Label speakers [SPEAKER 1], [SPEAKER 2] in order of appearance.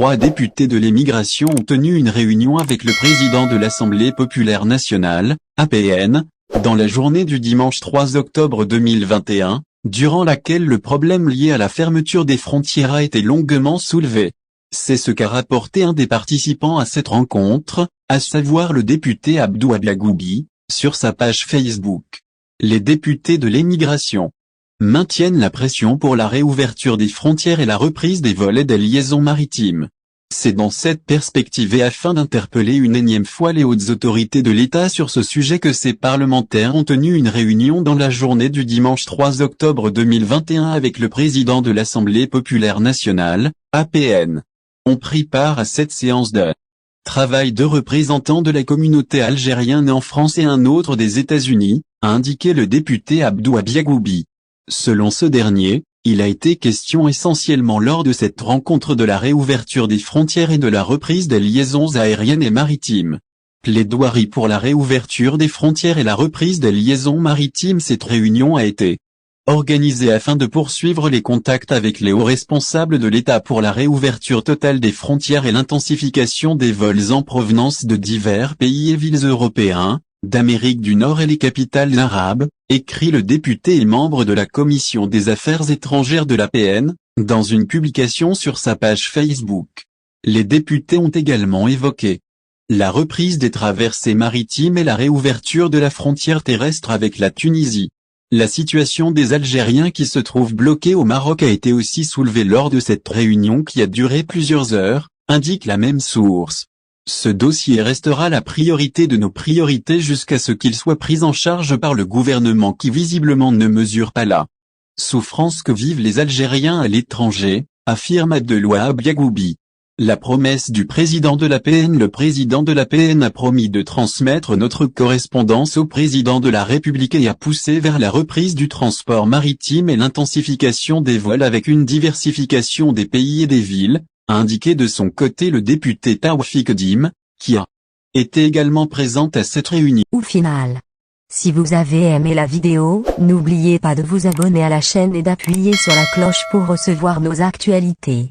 [SPEAKER 1] 3 députés de l'émigration ont tenu une réunion avec le président de l'Assemblée populaire nationale, APN, dans la journée du dimanche 3 octobre 2021, durant laquelle le problème lié à la fermeture des frontières a été longuement soulevé. C'est ce qu'a rapporté un des participants à cette rencontre, à savoir le député Abdou Abiagoubi, sur sa page Facebook. Les députés de l'émigration maintiennent la pression pour la réouverture des frontières et la reprise des vols et des liaisons maritimes. C'est dans cette perspective et afin d'interpeller une énième fois les hautes autorités de l'État sur ce sujet que ces parlementaires ont tenu une réunion dans la journée du dimanche 3 octobre 2021 avec le président de l'Assemblée populaire nationale, APN. Ont pris part à cette séance de travail deux représentants de la communauté algérienne en France et un autre des États-Unis, a indiqué le député Abdou Abiagoubi. Selon ce dernier, il a été question essentiellement lors de cette rencontre de la réouverture des frontières et de la reprise des liaisons aériennes et maritimes. Plaidoirie pour la réouverture des frontières et la reprise des liaisons maritimes. Cette réunion a été organisée afin de poursuivre les contacts avec les hauts responsables de l'État pour la réouverture totale des frontières et l'intensification des vols en provenance de divers pays et villes européens, d'Amérique du Nord et les capitales arabes, écrit le député et membre de la Commission des Affaires étrangères de l'APN, dans une publication sur sa page Facebook. Les députés ont également évoqué la reprise des traversées maritimes et la réouverture de la frontière terrestre avec la Tunisie. La situation des Algériens qui se trouvent bloqués au Maroc a été aussi soulevée lors de cette réunion qui a duré plusieurs heures, indique la même source. Ce dossier restera la priorité de nos priorités jusqu'à ce qu'il soit pris en charge par le gouvernement qui visiblement ne mesure pas la souffrance que vivent les Algériens à l'étranger, affirme Abdou Abiagoubi. La promesse du président de l'APN. Le président de l'APN a promis de transmettre notre correspondance au président de la République et a poussé vers la reprise du transport maritime et l'intensification des vols avec une diversification des pays et des villes, a indiqué de son côté le député Tawfik Dim, qui a été également présent à cette réunion.
[SPEAKER 2] Au final, si vous avez aimé la vidéo, n'oubliez pas de vous abonner à la chaîne et d'appuyer sur la cloche pour recevoir nos actualités.